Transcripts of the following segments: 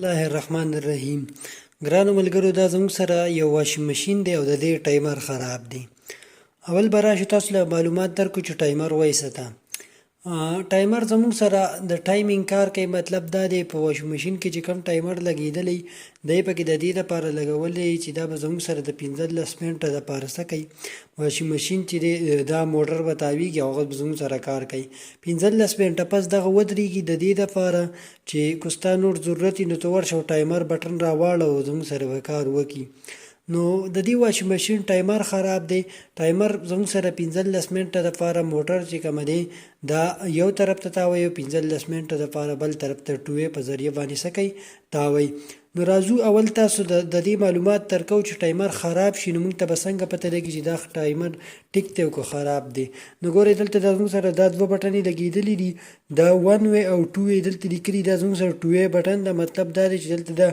الله الرحمن الرحیم. ګرانو ملګرو، دا زموږ سره یو واشینګ ماشین دی او د دې ټایمر خراب دی. اول به راشو تاسو له معلومات درکو چې ټایمر وایسته. ټایمر زموږ سره د ټایمینګ کار کوي. مطلب دا دی په واشینګ ماشین کې چې کوم ټایمر لګېدلی دی پکې د دې لپاره لګولی چې دا به زموږ سره د 15 منټه دپاره څه کوي، واشینګ ماشین چې دی دا موټر به تاویږي او هغه به زموږ سره کار کوي. 15 منټه پس دغه ودرېږي د دې دپاره چې که ستا نور ضرورت وي نو ته ورشه او ټایمر بټن راواړه او زموږ سره به کار وکړي. نو د دې واشینګ ماشین ټایمر خراب دی. ټایمر زموږ سره 15 منټه دپاره موټر چې کومه دی دا یو طرف ته تاووي او 15 منټه دپاره بل طرف ته ټوې په ذریعه باندې څه کوي، تاووي. نو راځو اول تاسو د دې معلومات درکو چې ټایمر خراب شي نو موږ ته به څنګه پته لګي چې دا ټایمر ټیک دی او که خراب دی. نو ګورئ دلته دا زموږ سره دا دوه بټنې لګېدلي دي، دا 1 وی او 2 وی دلته لیکلي. دا زموږ سره 2 وی بټن دا مطلب دا دی چې دلته دا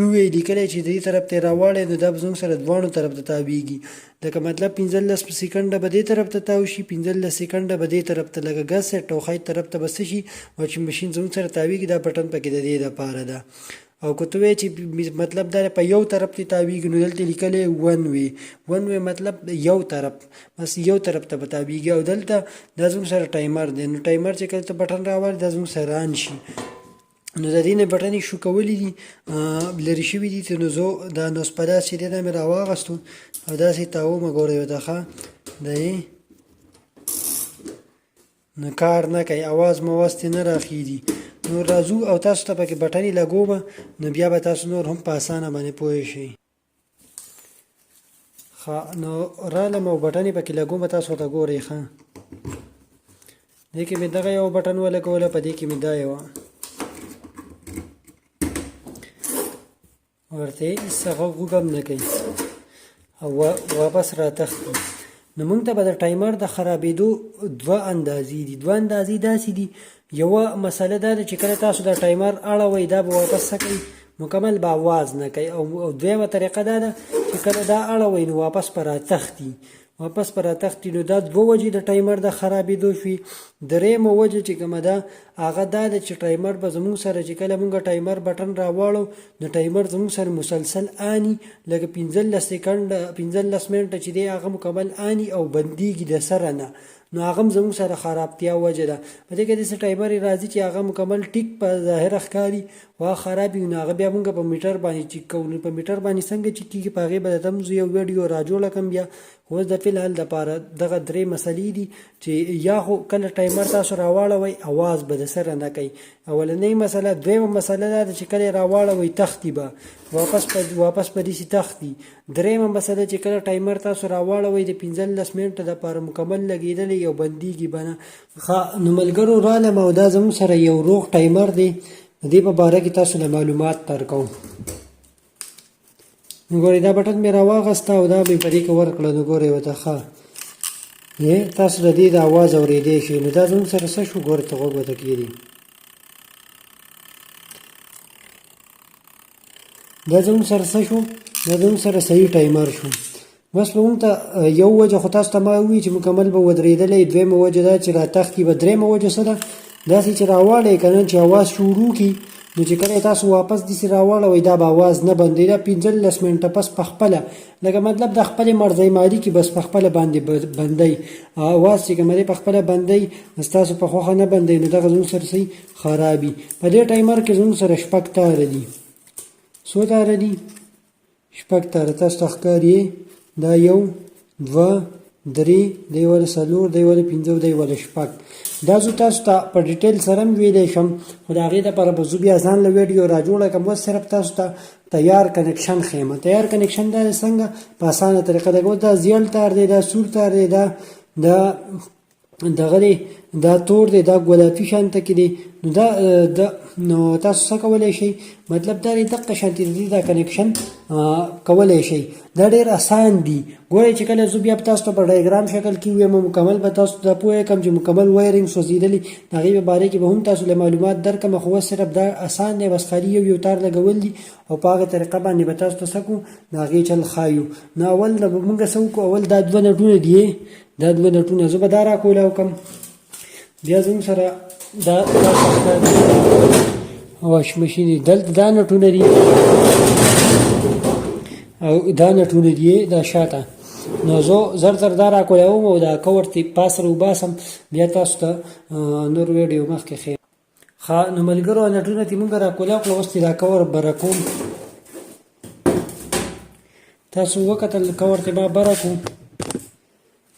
2 وی لیکلی چې دې طرف ته راواړی نو دا به زموږ سره دواړو طرف ته تاویږي. لکه مطلب 15 سیکنډه به دې طرف ته تاو شي، 15 سیکنډه به دې طرف ته لکه ګز سیټ او ښی طرف ته به څه شي، واشینګ ماشین زموږ سره تاویږي. دا بټن پکې د دې دپاره ده. او که ته وایې چې مطلب دا په یو طرف ته تاویږي نو دلته لیکلی 1 وی. 1 وی مطلب یو طرف، بس یو طرف ته به تاویږي. او دلته دا زموږ سره ټایمر دی. نو ټایمر چې کله ته بټن راوړې دا زموږ سره آن شي. نو د دې نه بټنې شو کولی دي لرې شوي دي. نو زه دا نوسپلاس چې دی دا مې راواغستو او داسې تاومه. ګورئ ورته ښه دی نو کار نه کوي، اواز مواز ترې نه راخېږي. نو راځو او تاسو ته پکې بټنې لګومه نو بیا به تاسو نور هم په اسانه باندې پوه شئ. ښه نو رالم او بټنې پکې لګومه، تاسو ورته ګورئ. ښه دې کې مې دغه یو بټن ولګوله، په دې کې مې دا یوه ورته هېڅ هغه غوږ هم نه کوي او واپس راتښتي. نو موږ ته به د ټایمر د خرابېدو دوه اندازې دي. دوه اندازې داسې دي، یوه مسله دا ده چې کله تاسو د ټایمر اړوئ دا به واپس څه کوي، مکمل به آواز نه کوي. او دویمه طریقه دا ده چې کله دا اړوئ نو واپس به راتښتي. نو دا دوه وجې د ټایمر د خرابېدو شوي. درېیمه وجه چې کومه ده هغه دا ده چې ټایمر به زموږ سره چې کله موږ ټایمر بټن راواړو نو ټایمر زموږ سره مسلسل آني، لکه 15 سیکنډ 15 منټه چې دی هغه مکمل آني او بندېږي د سره نه. نو هغه هم زموږ سره خرابتیا وجه ده. په دې کې داسې ټایمر راځي چې هغه مکمل ټیک په ظاهره ښکاري او هغه خراب وي. نو هغه بیا موږ په میټر باندې چیک کوو. نو په میټر باندې څنګه چیک کېږي، په هغې به درته یو ویډیو راجوړه کړم بیا. اوس د فلحال دپاره دغه درې مسلې دي چې یا خو کله ټایمر تاسو راواړوئ اواز به د سره نه کوي، اولنۍ مسله. دویمه مسله دا ده چې کله یې راواړوئ تښتي به واپس به داسې تښتي. درېیمه مسله چې کله ټایمر تاسو راواړوئ د 15 منټه دپاره مکمل لګېدلی او بندېږي به نه. ښه نو ملګرو رالم او دا زموږ سره یو روغ ټایمر دی. د دې په باره کې تاسو له معلومات درکوم. نو ګورئ دا بټن مې راواغسته او دا مې په دې کې ورکړه. نو ګورئ ورته ښه تاسو د دې د اواز اورېدی شئ. نو دا زموږ سره څه شو، ګورئ ته غوږ ورته کېږدئ. دا زموږ سره څه شو، دا زموږ سره صحیح ټایمر شو. بس به موږ ته یو وجه خو تاسو ته ما ووایي چې مکمل به ودرېدلی. دویمه وجه دا چې راتښتي به. درېیمه وجه څه ده، داسې چې راواړئ که نه چې اواز شروع کړي نو چې کله تاسو واپس داسې راواړوئ دا به اواز نه بندوي. دا 15 منټه پس په خپله لکه مطلب د خپلې مرزۍ ماري کې بس په خپله باندې بندوي. اواز چې کومه دی په خپله بندوي، ستاسو په خوښه نه بندوي. نو دغه زموږ سره صحیح خرابي. په دې ټایمر کې زموږ سره 6 تاره دي. څو تاره دي؟ 6 تاره. تاسو ته ښکاري دا 1 2 3 دی ول 4 دی ول 5 دی ول 6. دا زه تاسو ته په ډیټیل سره هم ویلی شم، خو د هغې دپاره به زه بیا ځان له ویډیو راجوړه کړم. اوس صرف تاسو ته تیار کنکشن ښیم. تیار کنکشن دا څنګه په اسانه طریقه ده. دا زیړ تار دی، دا سور تار دی، دا دغه دی، دا تور دی، دا ګلابي شانته کې دی. نو تاسو څه کولی شئ، مطلب دا دی دقه شانتې د دې دا کنکشن کولی شئ. دا ډېر اسان دي. ګورئ چې کله زه بیا تاسو ته په ډایګرام شکل کې ویم مکمل به تاسو ته پوه کړم چې مکمل وایرنګ سوځېدلي د هغې په باره کې به هم تاسو له معلومات درکړم. خو صرف دا اسان دی، بس خالي یو تار لګول دي او په هغه طریقه باندې به تاسو ته څه کړو د هغې چل ښایو. نو اول به موږ څه وکړو، اول دا 2 نټونه دي، دا 2 نټونه زه به دا راکولاو کړم. بیا زموږ سره دا واشنګ ماشین دی. دلته دا نټونه دي او دا نټونه دي دا شاته. نو زه زر زر دا راکولیوم او دا کور ته پاس راوباسم، بیا تاسو ته نور ویډیو مخکې ښیم. ښه نو ملګرو نټونه ترې مونږ راکولی کړو، اوس ترې دا کور بره کوم. تاسو وکتل کور ته ما بره کړو،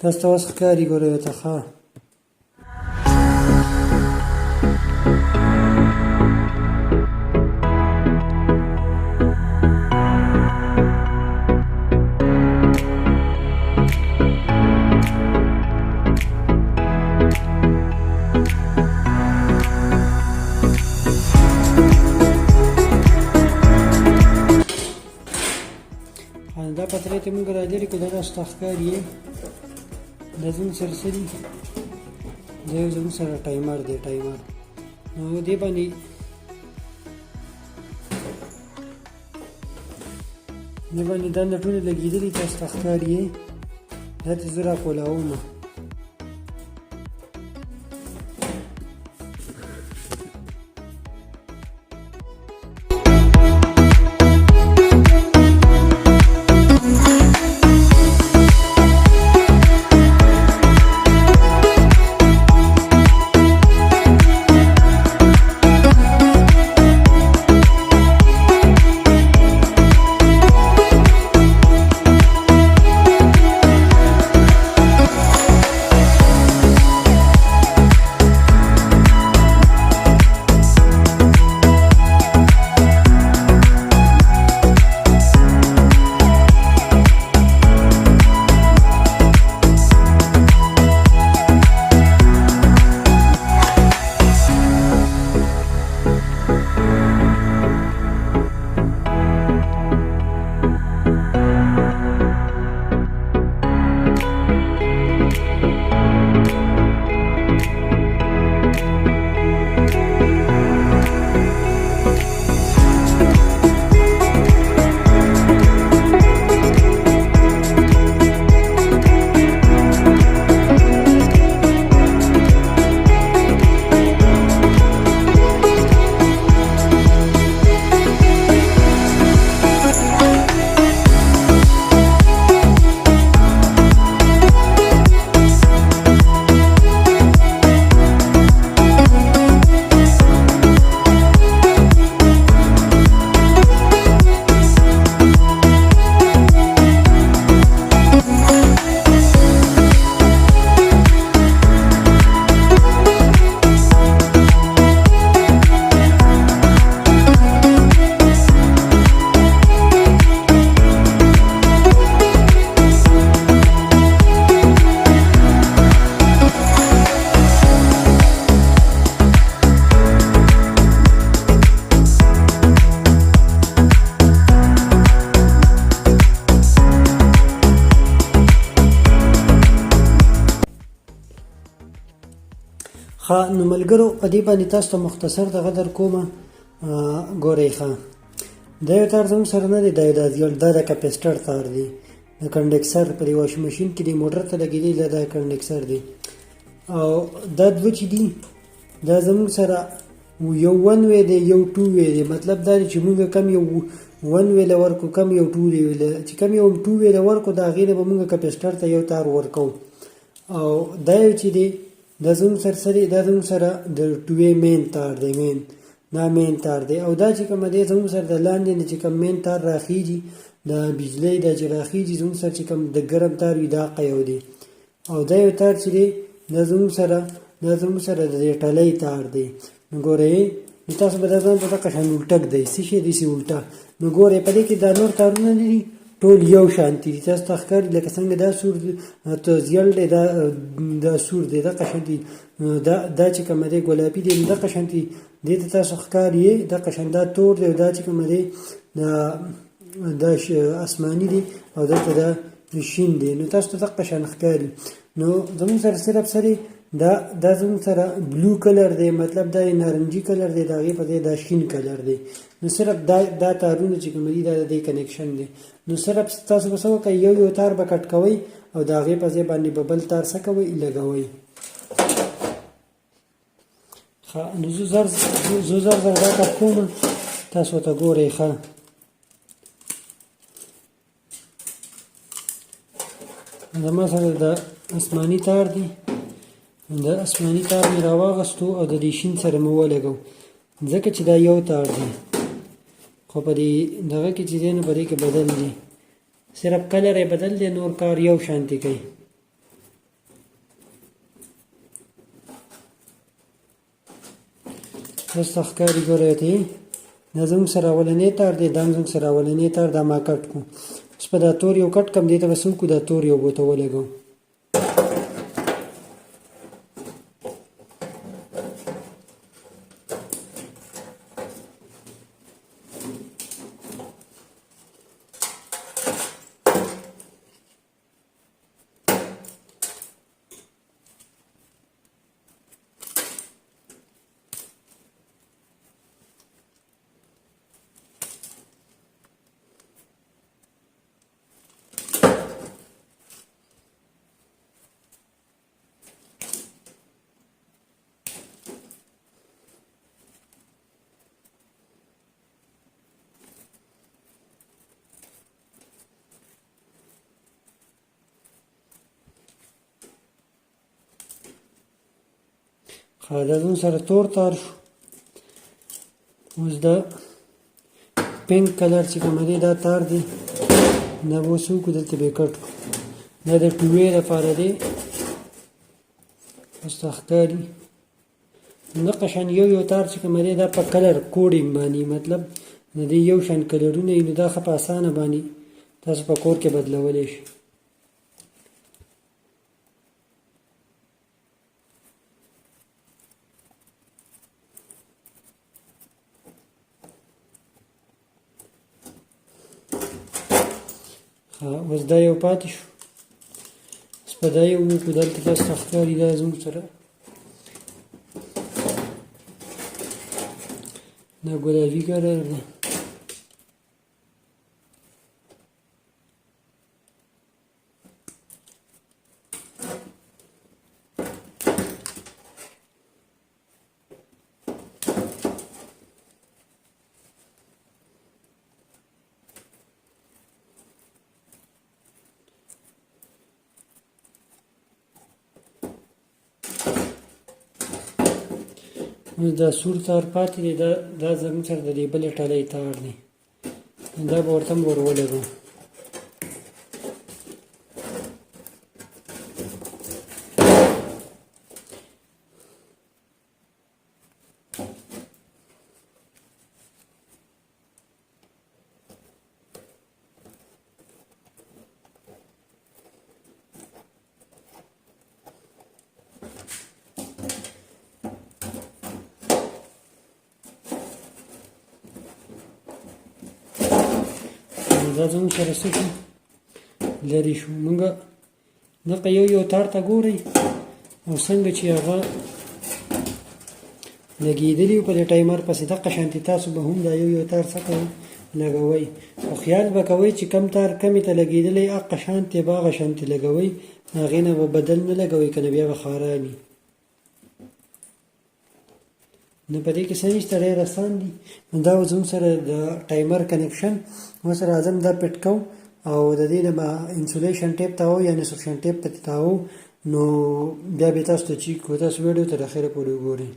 تاسو ته اوس ښکاري ګورئ ورته. ښه دا پترې ته مونږ را لرې کړو، دا تاسو ته ښکاري. دا زموږ سره څه دي؟ دا یو زموږ سره ټایمر دی، ټایمر. نو دې باندې دا نټونه لګېدلي تاسو ته ښکاري. دا ته زه راکولاوم. ښه نو ملګرو په دې باندې تاسو ته مختصر دغه در کومه. ګورئ ښه دا یو تار زموږ سره نه دی، دا د کپیسټر تار دی، د کنډکسر په دې واشنګ ماشین کې د موټر ته لګېدلی دا کنډکسر دی. او دا دوه چې دي دا زموږ سره یو 1 وی دی یو 2 وی دی. مطلب دا دی چې موږ کم یو 1 ویله ورکو، کم یو 2 ویله. چې کم یو 2 ویله ورکو د هغې نه به موږ کپیسټر ته یو تار ورکو. او دا یو چې دی دا زموږ سره د 2 وی مین تار دی، دا مین تار دی. او دا چې کومه دی زموږ سره د لاندې نه چې کوم مین تار راخیږي د بجلی دا چې راخیږي زموږ سره چې کوم د ګرم تار وي دا قیو دی. او دا یو تار چې دی دا زموږ سره د ټلۍ تار دی. نو ګورئ نو تاسو به دا ځان ته دغه شان الټک دی، څه شی دی الټه. نو ګورئ په دې کې دا نور تارونه دي ټول یو شانتي دي. تاسو ته ښکاري لکه څنګه دا سور ته زیړ دی، دا سور دی، دغه شانتي. دا چې کومه دی ګلابي دی دغه شانتي دې ته تاسو ښکاري دغه شان. دا تور دی، دا چې کومه دی دا آسماني دی، او دلته دا شین دی. نو تاسو ته دغه شان ښکاري. نو زموږ سره صرف سره دا زموږ سره بلو کلر دی، مطلب دا نارنجي کلر دی، د هغې په ځای دا شین کلر دی. نو صرف دا تارونه چې کوم دي دا د دې کنیکشن دی. نو صرف تاسو به څه وکړئ یو تار به کټ کوئ او د هغې په ځای باندې به بل تار څه کوئ لګوئ. نو زه زر دا کار کوم، تاسو ته ګورئ. ښه زما سره د اسماني تار دی، د اسماني تار مې راواغستو او د دې شین سره مې ولګو، ځکه چې دا یو تار دی، خو په دې دغه کې چې دی نو په دې کې بدل دی، صرف کلر یې بدل دی، نور کار یو شانتي کوي. اوس ته ښکاري ګورئ ته دا زموږ سره اولنی تار دی، دا زموږ سره اولنی تار، دا ما کټ کړو. اوس په دا تور یو کټ کړم، دې ته به څه وکړو، دا تور یو بوته ولګو. دا زموږ سره تور تار شو. اوس دا پینک کلر چې کوم دی دا تار دی، دا به اوس وکړو، دلته به یې کټ کړو. دا د ټوې لپاره دی. اوس ته ښکاري دقه شان یو تار چې کوم دی دا په کلر کوډینګ باندې، مطلب د دې یو شان کلرونه وي، نو دا ښه په اسانه باندې تاسو په کور کې بدلولی شئ. اوس دا یو پاتې شو، اوس په دا یو وکړو، دلته تاسو ته ښکاري دا زموږ سره دا ګلابي کلر دی. دا سور تار پاتې دی، دا زموږ سره د دې بلې ټلۍ تار دی، دا به ورته هم ور ولګو. دا زموږ سره څه شو، لرې شو. موږ دغه یو تار ته ګورئ، او څنګه چې هغه لګېدلي په دې ټایمر پسې، دقه شانتې تاسو به هم دا یو تار څه کوئ، لګوئ. خو خیال به کوئ چې کم تار کمې ته لګېدلی، هغه شانتې به هغه شانتې لګوئ، هغې نه به بدل نه لګوئ، که نه بیا به خرابي. نو په دې کې څه نشته، ډېر اسان دي. دا اوس زموږ سره د ټایمر کنیکشن، اوس راځم دا پټ کوم، او د دې نه به انسولیشن ټیپ تاوو یا سکشن ټیپ پکې تاوو، نو بیا به تاسو ته چیک کړو. تاسو ویډیو تر اخره پورې وګورئ.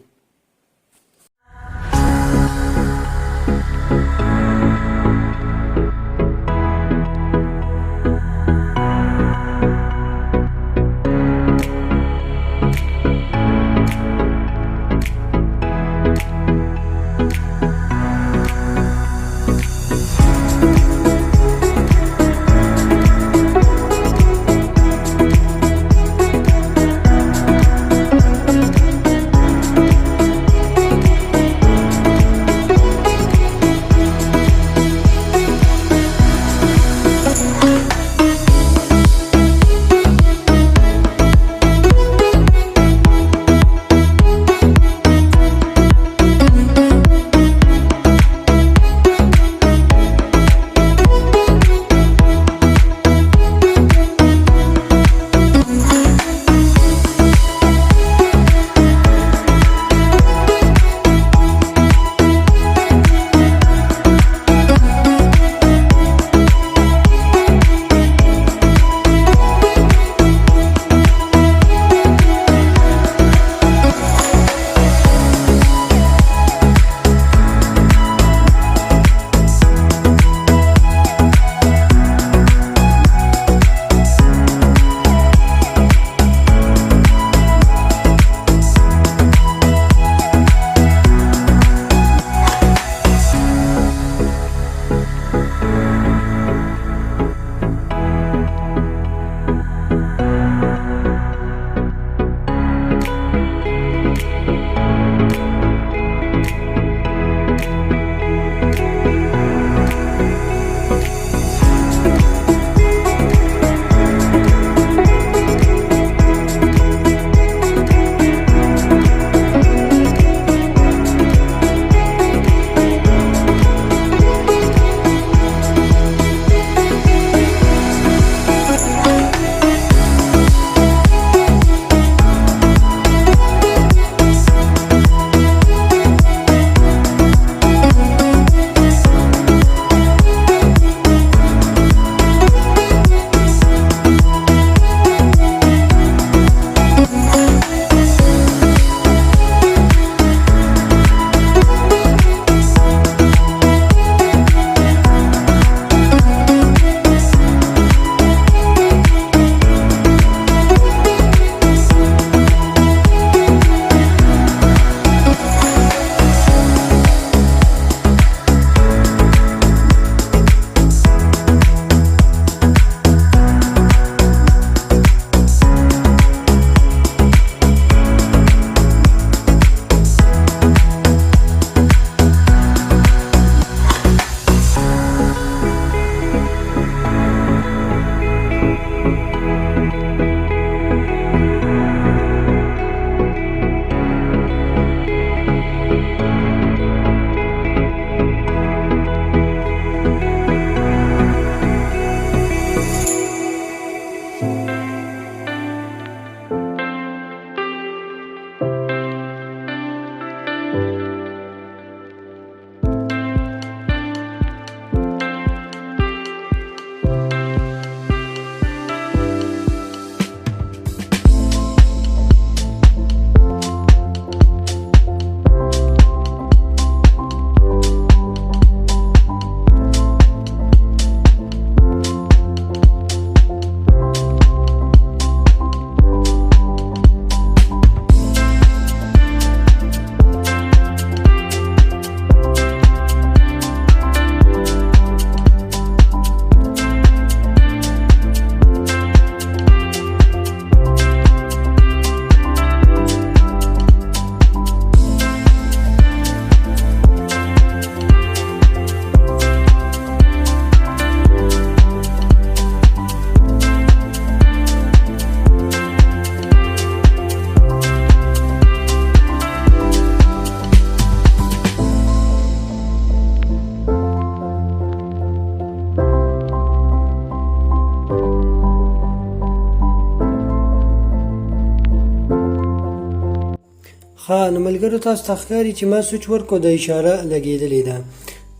ښه نو ملګرو تاسو ته ښکاري چې ما سوچ ورکړو د اشاره لګېدلې ده.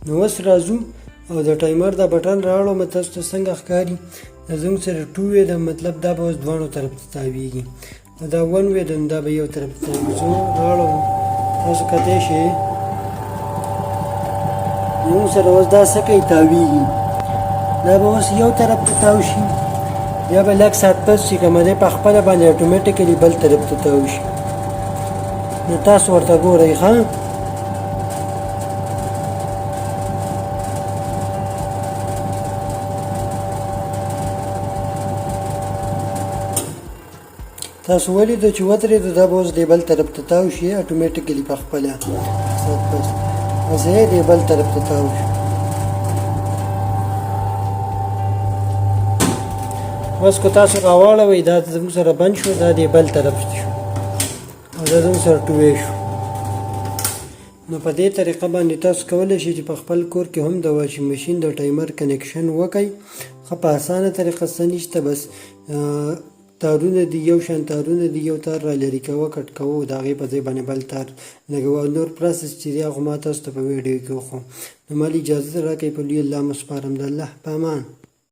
نو اوس راځو او د ټایمر دا بټن راوړو مې تاسو ته څنګه ښکاري. زموږ سره 2 وې ده مطلب دا به اوس دواړو طرف ته تاویږي. دا 1 وې ده نو دا به یو طرف ته تاویږي. زه راوړم تاسو کتی شئ. زموږ سره اوس دا څه کوي تاویږي. دا به اوس یو طرف ته تاو شي بیا به لږ ساعت پس چې کومه دی په خپله باندې اټومیټیکلي بل طرف ته تاو شي. نو تاسو ورته ګورئ ښه. تاسو ولیدو چې ودرېدو دا به اوس دی بل طرف ته تاو شي اټومیټیکلي په خپله ساعت پس اوس یې دی بل طرف ته تاو شي. اوس که تاسو راواړوئ دا زموږ سره بند شو دا دی بل طرف شو او دا زموږ سره 2 وې شو. نو په دې طریقه باندې تاسو کولی شئ چې په خپل کور کې هم د واشنګ مشین د ټایمر کنیکشن وکړئ. ښه په اسانه طریقه څه نشته بس تارونه دي یو شان تارونه دي یو تار را لرې کوه کټ کوه د هغې په ځای باندې بل تار لګوه او نور پروسس چې دی هغه ما تاسو ته په ویډیو کې وښو. نو مالې اجازه راکړئ په لوی الله مو سپارم د الله په امان.